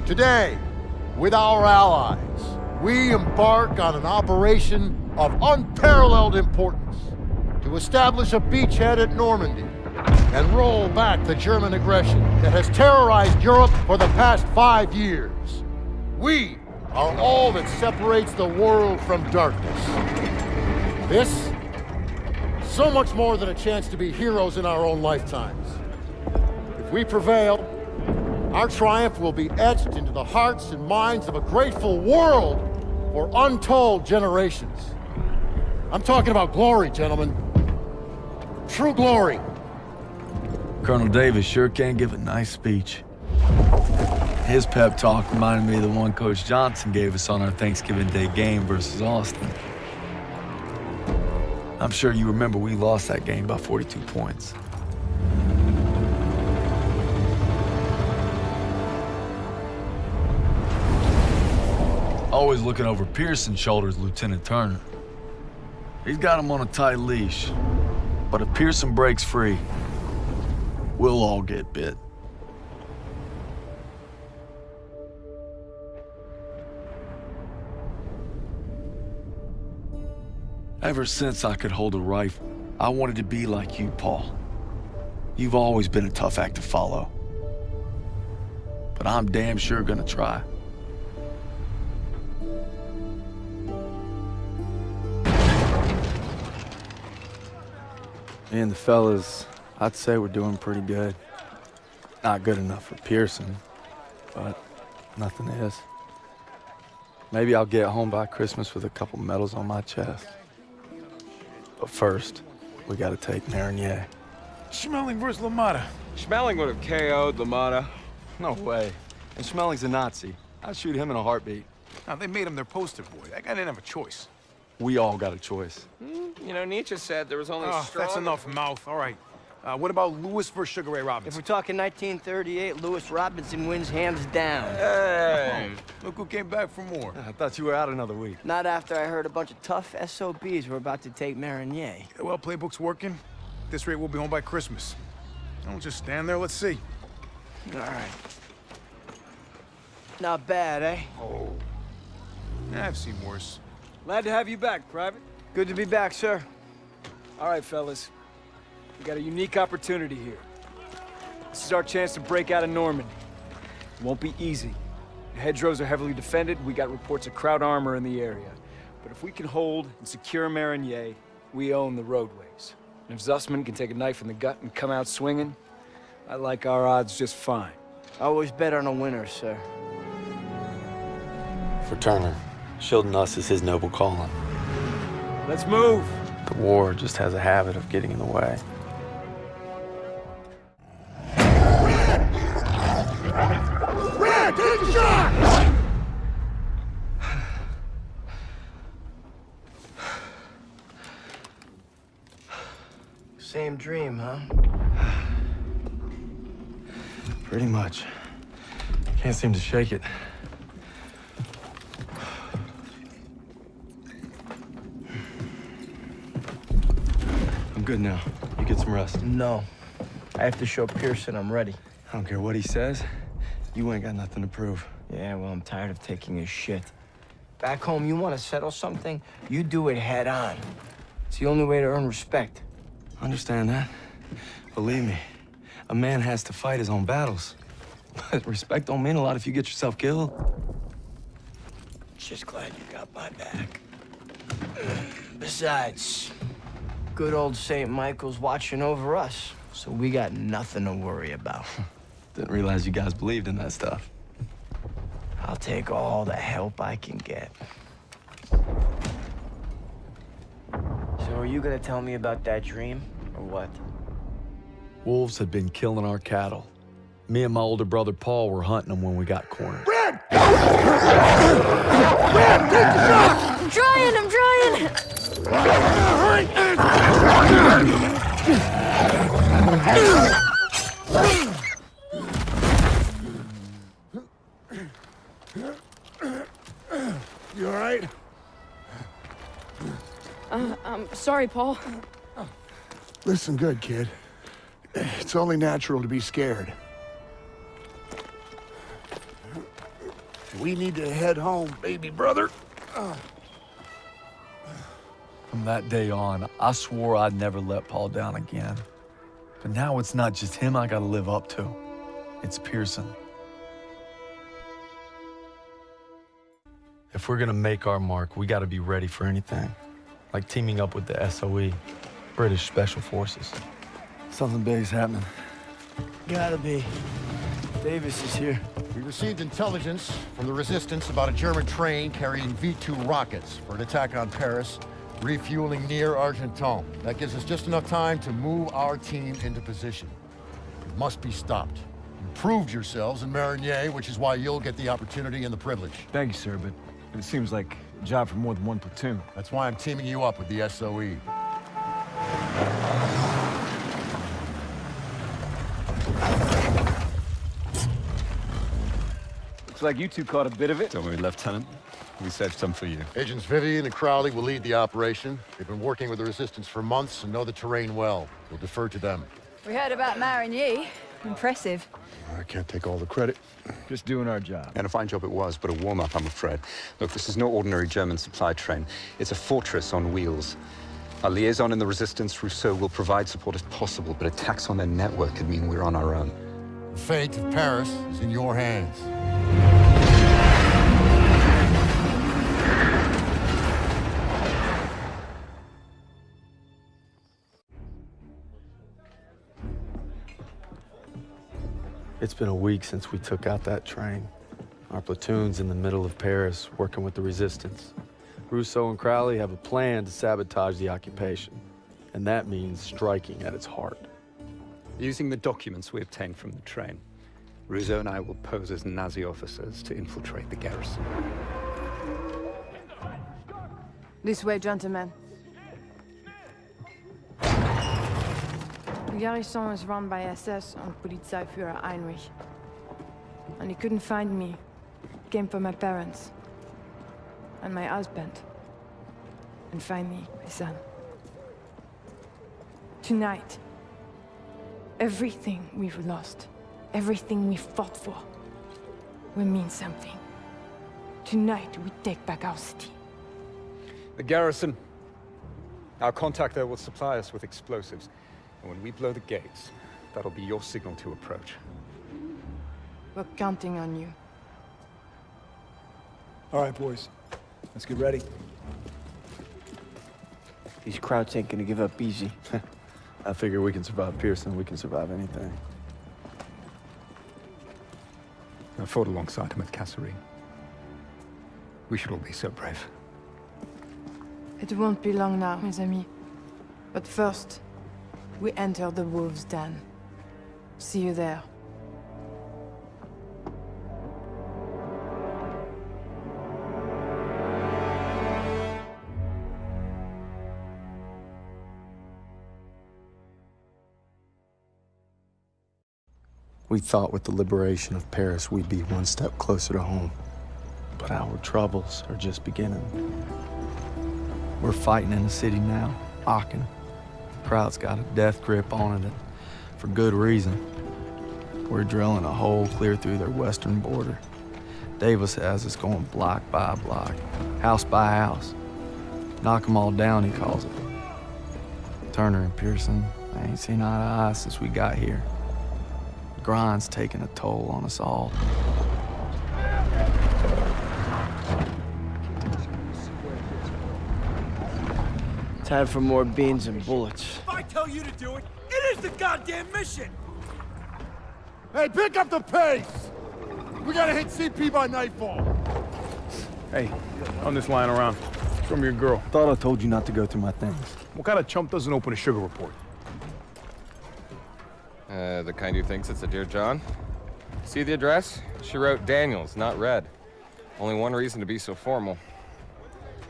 Today, with our allies, we embark on an operation of unparalleled importance to establish a beachhead at Normandy and roll back the German aggression that has terrorized Europe for the past 5 years. We are all that separates the world from darkness. This, so much more than a chance to be heroes in our own lifetimes. If we prevail, our triumph will be etched into the hearts and minds of a grateful world for untold generations. I'm talking about glory, gentlemen. True glory. Colonel Davis sure can give a nice speech. His pep talk reminded me of the one Coach Johnson gave us on our Thanksgiving Day game versus Austin. I'm sure you remember we lost that game by 42 points. Always looking over Pearson's shoulders, Lieutenant Turner. He's got him on a tight leash, but if Pearson breaks free, we'll all get bit. Ever since I could hold a rifle, I wanted to be like you, Paul. You've always been a tough act to follow. But I'm damn sure gonna try. Me and the fellas, I'd say we're doing pretty good. Not good enough for Pearson, but nothing is. Maybe I'll get home by Christmas with a couple medals on my chest. But first, we gotta take Marigny. Schmeling versus LaMotta. Schmeling would have KO'd LaMotta. No way. And Schmeling's a Nazi. I'd shoot him in a heartbeat. Now, they made him their poster boy. That guy didn't have a choice. We all got a choice. You know, Nietzsche said there was only strong... That's enough mouth. All right. What about Lewis versus Sugar Ray If Robinson? we're talking 1938, Lewis Robinson wins hands down. Hey! Look who came back for more. I thought you were out another week. Not after I heard a bunch of tough SOBs were about to take Marigny. Yeah, well, playbook's working. At this rate, we'll be home by Christmas. Don't just stand there. Let's see. All right. Not bad, eh? Oh. Yeah, I've seen worse. Glad to have you back, Private. Good to be back, sir. All right, fellas. We got a unique opportunity here. This is our chance to break out of Normandy. It won't be easy. The hedgerows are heavily defended. We got reports of Kraut armor in the area. But if we can hold and secure Marigny, we own the roadways. And if Zussman can take a knife in the gut and come out swinging, I like our odds just fine. Always bet on a winner, sir. For Turner, shielding us is his noble calling. Let's move! The war just has a habit of getting in the way. Red, take a shot! Same dream, huh? Pretty much. Can't seem to shake it. I'm good now. You get some rest. No. I have to show Pearson I'm ready. I don't care what he says. You ain't got nothing to prove. Yeah, well, I'm tired of taking his shit. Back home, you want to settle something, you do it head on. It's the only way to earn respect. Understand that. Believe me, a man has to fight his own battles. But respect don't mean a lot if you get yourself killed. Just glad you got my back. Besides, good old St. Michael's watching over us, so we got nothing to worry about. Didn't realize you guys believed in that stuff. I'll take all the help I can get. So are you gonna tell me about that dream, or what? Wolves had been killing our cattle. Me and my older brother Paul were hunting them when we got cornered. Red! Red, take the shot! I'm trying! You all right? I'm sorry, Paul. Listen good, kid. It's only natural to be scared. We need to head home, baby brother. From that day on, I swore I'd never let Paul down again. But now it's not just him I gotta live up to. It's Pearson. If we're gonna make our mark, we gotta be ready for anything. Like teaming up with the SOE, British Special Forces. Something big's happening. Gotta be. Davis is here. We received intelligence from the Resistance about a German train carrying V2 rockets for an attack on Paris, refueling near Argenton. That gives us just enough time to move our team into position. It must be stopped. You proved yourselves in Marigny, which is why you'll get the opportunity and the privilege. Thank you, sir, but it seems like a job for more than one platoon. That's why I'm teaming you up with the SOE. Looks like you two caught a bit of it. Don't worry, Lieutenant. We saved some for you. Agents Vivian and Crowley will lead the operation. They've been working with the Resistance for months and know the terrain well. We'll defer to them. We heard about Marigny. Impressive. I can't take all the credit. Just doing our job. And a fine job it was, but a warm-up, I'm afraid. Look, this is no ordinary German supply train. It's a fortress on wheels. Our liaison in the Resistance, Rousseau, will provide support if possible, but attacks on their network could mean we're on our own. The fate of Paris is in your hands. It's been a week since we took out that train. Our platoon's in the middle of Paris, working with the Resistance. Rousseau and Crowley have a plan to sabotage the occupation, and that means striking at its heart. Using the documents we obtained from the train, Rousseau and I will pose as Nazi officers to infiltrate the garrison. This way, gentlemen. The garrison is run by SS and Polizeiführer Heinrich. And he couldn't find me. Came for my parents. And my husband. And finally, my son. Tonight, everything we've lost, everything we fought for, will mean something. Tonight, we take back our city. The garrison. Our contact there will supply us with explosives. And when we blow the gates, that'll be your signal to approach. We're counting on you. All right, boys. Let's get ready. These Krauts ain't gonna give up easy. I figure we can survive Pearson, we can survive anything. I fought alongside him at Kasserine. We should all be so brave. It won't be long now, mes amis. But first, we enter the wolves' den. See you there. We thought with the liberation of Paris, we'd be one step closer to home. But our troubles are just beginning. We're fighting in the city now, Aachen. Kraut's got a death grip on it, and for good reason. We're drilling a hole clear through their western border. Davis has us going block by block, house by house. Knock 'em all down, he calls it. Turner and Pearson, they ain't seen eye to eye since we got here. Grind's taking a toll on us all. Time for more beans and bullets. If I tell you to do it, it is the goddamn mission! Hey, pick up the pace! We gotta hit CP by nightfall. Hey, on this lying around. Show me your girl. Thought I told you not to go through my things. What kind of chump doesn't open a sugar report? The kind who thinks it's a Dear John. See the address? She wrote Daniels, not Red. Only one reason to be so formal.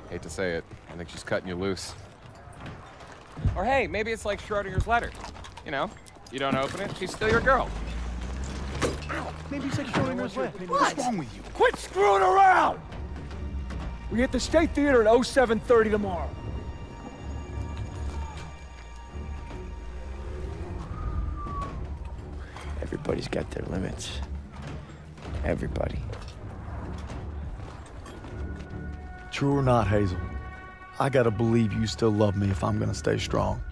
Hate to say it, I think she's cutting you loose. Or hey, maybe it's like Schrodinger's letter. You know, you don't open it, she's still your girl. Maybe it's like Schrodinger's letter. What's wrong with you? Quit screwing around! We hit the State Theater at 07:30 tomorrow. Everybody's got their limits. Everybody. True or not, Hazel, I gotta believe you still love me if I'm gonna stay strong.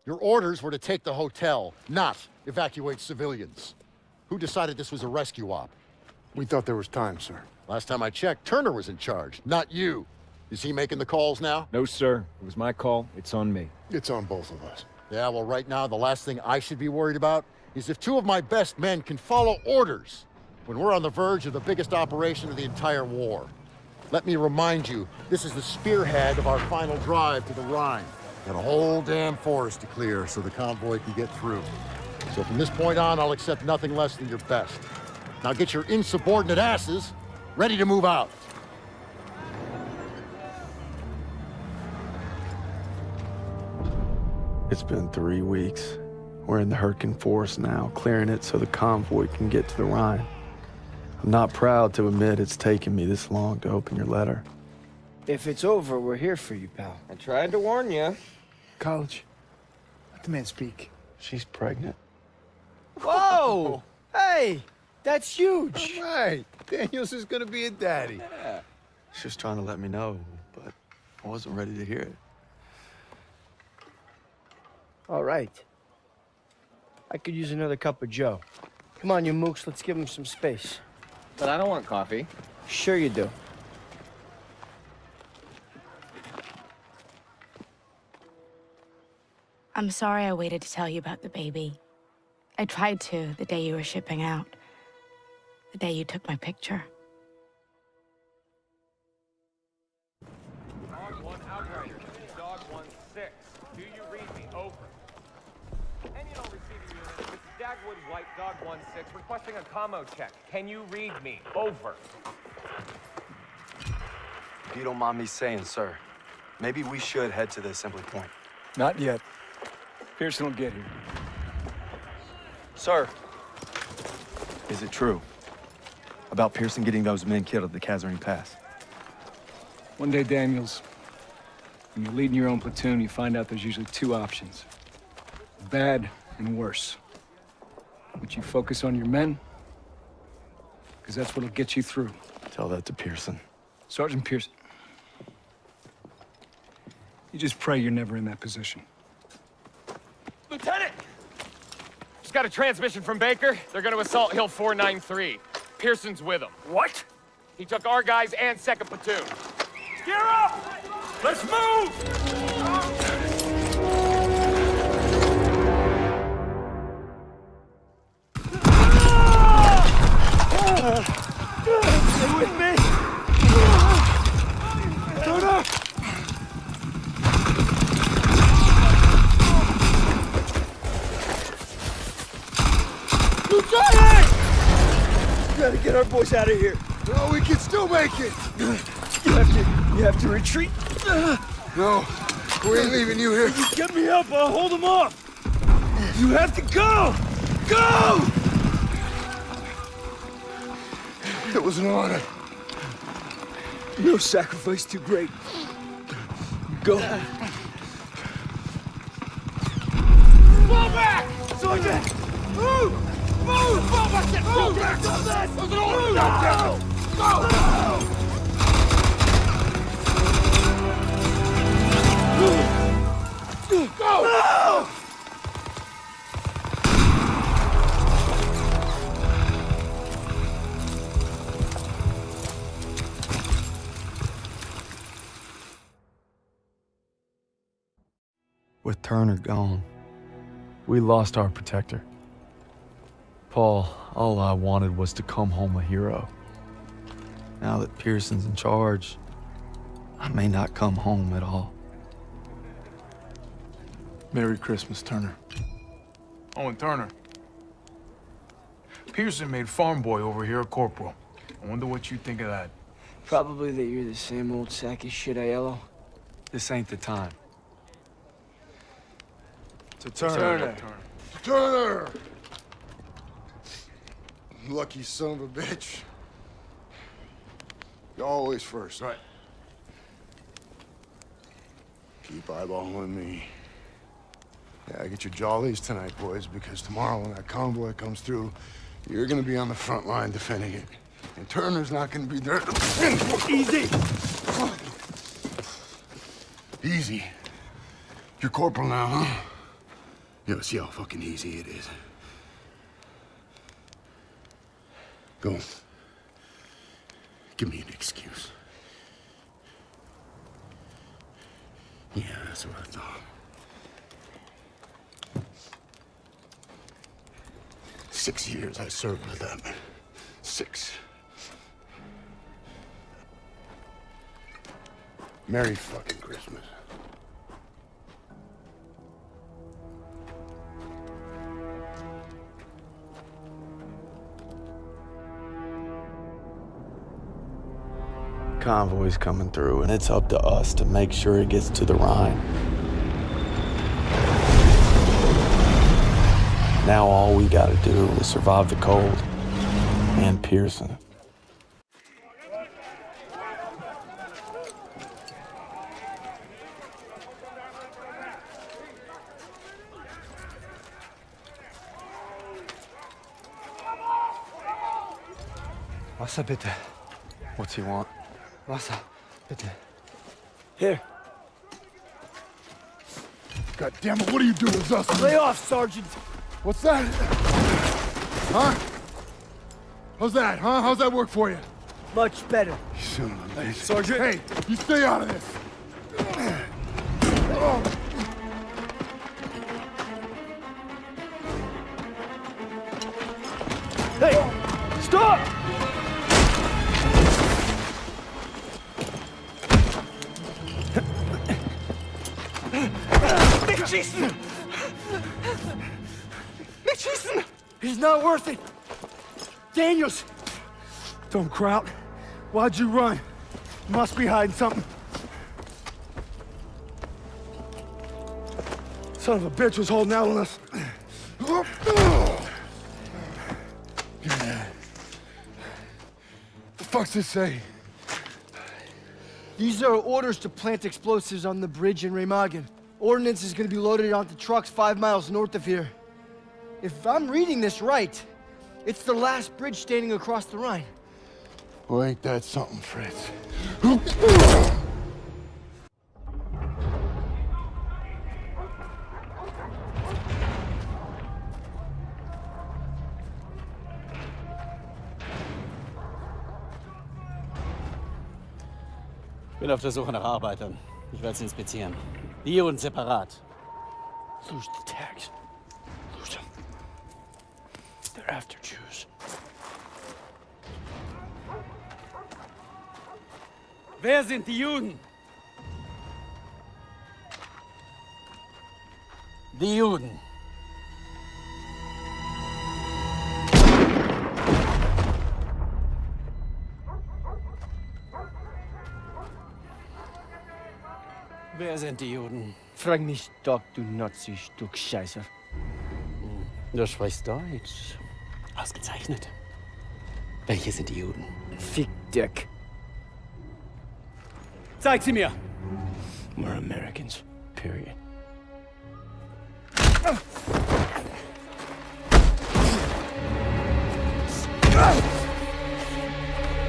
Your orders were to take the hotel, not evacuate civilians. Who decided this was a rescue op? We thought there was time, sir. Last time I checked, Turner was in charge, not you. Is he making the calls now? No, sir. It was my call. It's on me. It's on both of us. Yeah, well, right now, the last thing I should be worried about is if two of my best men can follow orders when we're on the verge of the biggest operation of the entire war. Let me remind you, this is the spearhead of our final drive to the Rhine. Got a whole damn forest to clear so the convoy can get through. So from this point on, I'll accept nothing less than your best. Now get your insubordinate asses ready to move out. It's been 3 weeks. We're in the Hurtgen Forest now, clearing it so the convoy can get to the Rhine. I'm not proud to admit it's taken me this long to open your letter. If it's over, we're here for you, pal. I tried to warn you. College, let the man speak. She's pregnant. Whoa! Hey, that's huge. All right, Daniels is gonna be a daddy. She was trying to let me know, but I wasn't ready to hear it. All right. I could use another cup of joe. Come on, you mooks, let's give him some space. But I don't want coffee. Sure you do. I'm sorry I waited to tell you about the baby. I tried to the day you were shipping out. The day you took my picture. Dog 1 outrider. Dog 1-6. Do you read me? Over. Any and all receiving units. This is Dagwood White, Dog 1-6, requesting a commo check. Can you read me? Over. If you don't mind me saying, sir, maybe we should head to the assembly point. Not yet. Pearson will get here. Sir! Is it true about Pearson getting those men killed at the Kazarine Pass? One day, Daniels, when you're leading your own platoon, you find out there's usually two options. Bad and worse. Would you focus on your men? Because that's what'll get you through. Tell that to Pearson. Sergeant Pearson. You just pray you're never in that position. Lieutenant! Just got a transmission from Baker. They're gonna assault Hill 493. Pearson's with them. What? He took our guys and 2nd platoon. Gear up! Let's move! Stay with me! Turner! Lieutenant! We gotta get our boys out of here. No, we can still make it. You have to retreat. No, we ain't leaving you here. You get me up, I'll hold them off. You have to go! Go! It was an honor. No sacrifice too great. Go. Fall back! Sergeant! Move! Move! Fall back! Move back! There's an order! Go! Go! No! With Turner gone, we lost our protector. Paul, all I wanted was to come home a hero. Now that Pearson's in charge, I may not come home at all. Merry Christmas, Turner. Oh, and Turner. Pearson made farm boy over here a corporal. I wonder what you think of that. Probably that you're the same old sack of shit, Aiello. This ain't the time. To Turner. Turner! Lucky son of a bitch. You're always first. Right. Keep eyeballing me. Yeah, get your jollies tonight, boys, because tomorrow when that convoy comes through, You're gonna be on the front line defending it. And Turner's not gonna be there. Easy! Easy. You're corporal now, huh? Yeah, see how fucking easy it is. Go. Give me an excuse. Yeah, that's what I thought. 6 years I served with them. 6. Merry fucking Christmas. Convoy's coming through, and it's up to us to make sure it gets to the Rhine. Now all we gotta do is survive the cold and Pearson. Wasser, bitte. What's he want? Wasser, bitte. Here. God damn it, what are you doing, Zussman? Lay off, Sergeant. What's that? Huh? How's that, huh? How's that work for you? Much better. You son of a bitch. Sergeant. Hey, you stay out of this. Hey, stop! Nicht schießen! Nicht schießen! He's not worth it! Daniels! Don't crowd. Why'd you run? Must be hiding something. Son of a bitch was holding out on us. The fuck's this say? These are orders to plant explosives on the bridge in Remagen. Ordnance is gonna be loaded onto trucks 5 miles north of here. If I'm reading this right, it's the last bridge standing across the Rhine. Well, ain't that something, Fritz? Bin auf der Suche nach Arbeitern. Ich werde sie inspizieren. Die und separat. Lose the tags. Lose them. They're after Jews. Wer sind die Juden? Die Juden. Wer sind die Juden? Frag mich doch, du Nazi-Stück Scheiße. Du sprichst Deutsch. Ausgezeichnet. Welche sind die Juden? Fick Dick. Zeig sie mir! We're Americans. Period.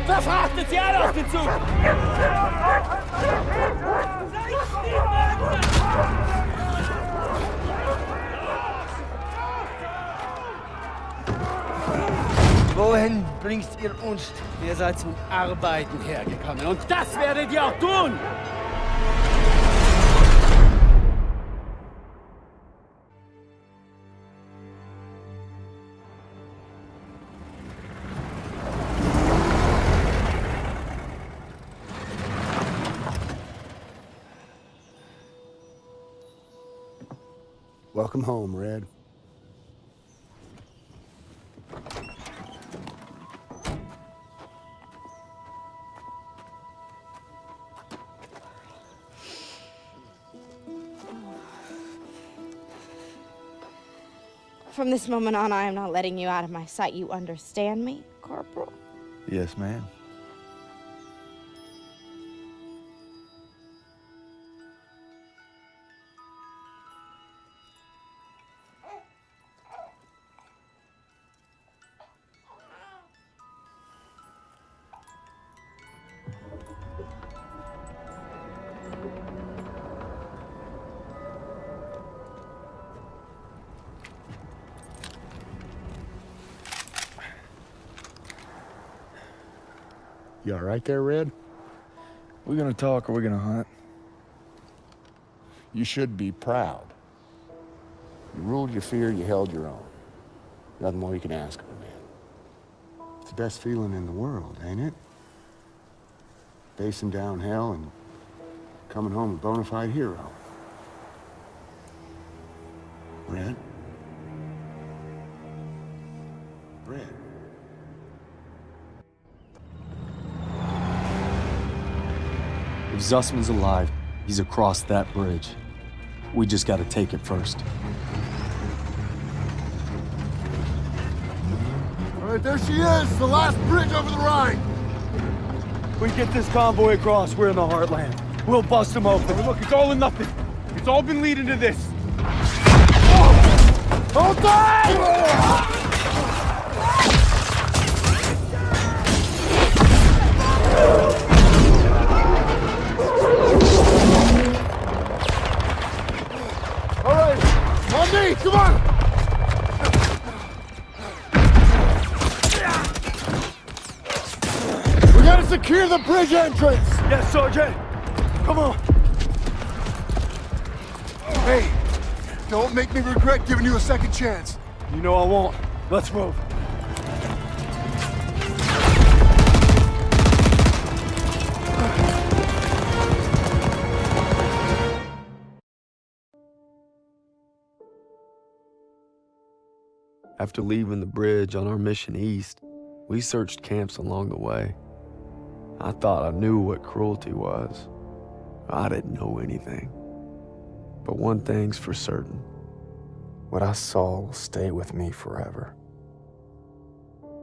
Verfrachtet sie alle auf den Zug! Wohin bringst ihr uns? Ihr seid zum Arbeiten hergekommen und das werdet ihr auch tun! Welcome home, Red. From this moment on, I am not letting you out of my sight. You understand me, Corporal? Yes, ma'am. You all right there, Red? We gonna talk or we gonna hunt? You should be proud. You ruled your fear, you held your own. Nothing more you can ask of a man. It's the best feeling in the world, ain't it? Facing down hell and coming home a bona fide hero. Red? Red? If Zussman's alive, he's across that bridge. We just gotta take it first. All right, there she is, the last bridge over the Rhine. We get this convoy across, we're in the heartland. We'll bust them open. Look, it's all or nothing. It's all been leading to this. Hold tight! All right, on me, come on! We gotta secure the bridge entrance! Yes, Sergeant! Come on! Hey, don't make me regret giving you a second chance. You know I won't. Let's move. After leaving the bridge on our mission east, we searched camps along the way. I thought I knew what cruelty was. I didn't know anything. But one thing's for certain. What I saw will stay with me forever.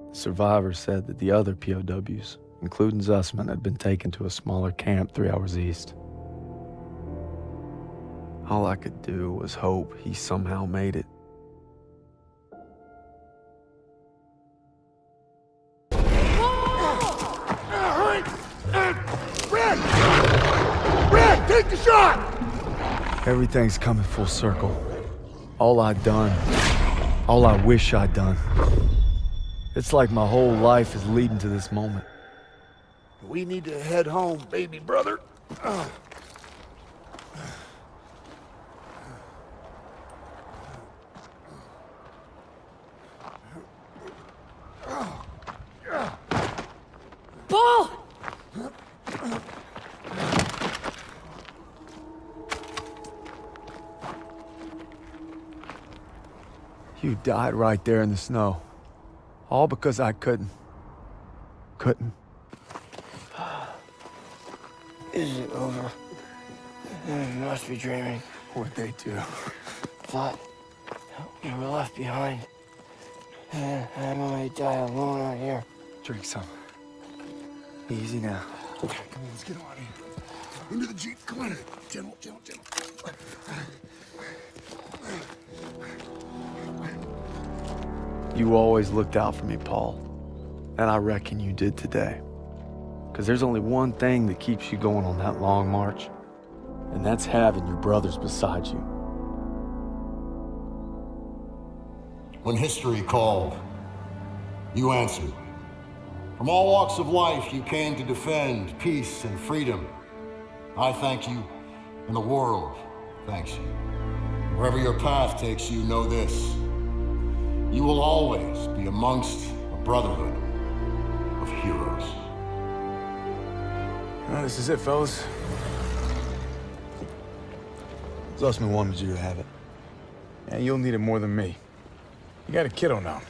The survivors said that the other POWs, including Zussman, had been taken to a smaller camp 3 hours east. All I could do was hope he somehow made it. Red, take the shot! Everything's coming full circle. All I'd done, all I wish I'd done. It's like my whole life is leading to this moment. We need to head home, baby brother. Paul! You died right there in the snow. All because I couldn't. Is it over? You must be dreaming. What'd they do? Thought we were left behind. And I might die alone out here. Drink some. Easy now. Okay, come on, let's get out of here. Into the Jeep, come on. Gentle, gentle, gentle. You always looked out for me, Paul. And I reckon you did today. Because there's only one thing that keeps you going on that long march. And that's having your brothers beside you. When history called, you answered. From all walks of life, you came to defend peace and freedom. I thank you, and the world thanks you. Wherever your path takes you, know this. You will always be amongst a brotherhood of heroes. Well, this is it, fellas. Zussman wanted you to have it. Yeah, you'll need it more than me. You got a kiddo now.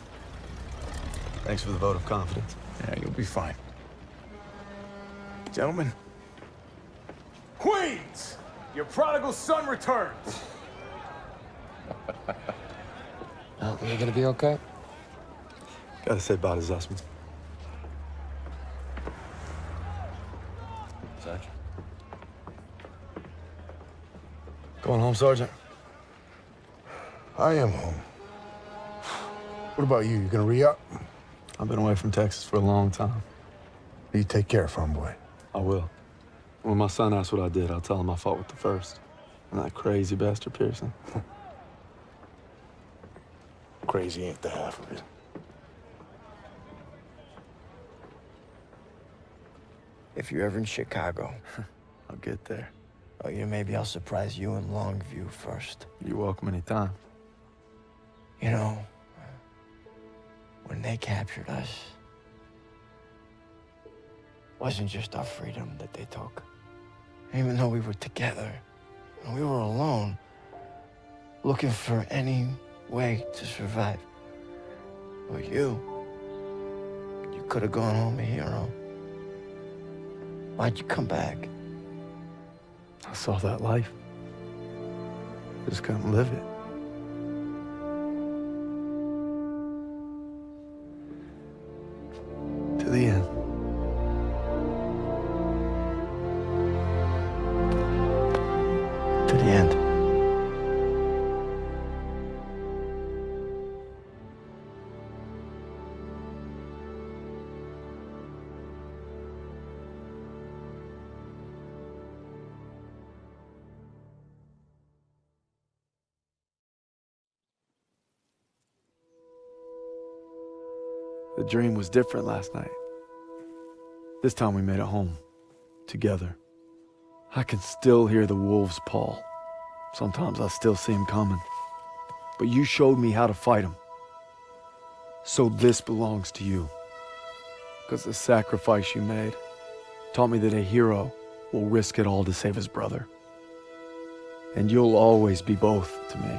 Thanks for the vote of confidence. Yeah, you'll be fine. Gentlemen. Queens! Your prodigal son returns! You gonna be okay? Gotta say bye to Zussman. Sarge? Going home, Sergeant? I am home. What about you? You gonna re-up? I've been away from Texas for a long time. You take care, farm boy. I will. When my son asks what I did, I'll tell him I fought with the first. And that crazy bastard Pearson. Crazy ain't the half of it. if you're ever in Chicago. I'll get there. Oh, yeah, maybe I'll surprise you in Longview first. You're welcome anytime. You know, when they captured us, it wasn't just our freedom that they took. Even though we were together, and we were alone, looking for any way to survive. But you could have gone home a hero. Why'd you come back? I saw that life. Just couldn't live it. To the end. To the end. The dream was different last night. This time we made it home, together. I can still hear the wolves' paw. Sometimes I still see them coming. But you showed me how to fight them. So this belongs to you. Because the sacrifice you made taught me that a hero will risk it all to save his brother. And you'll always be both to me.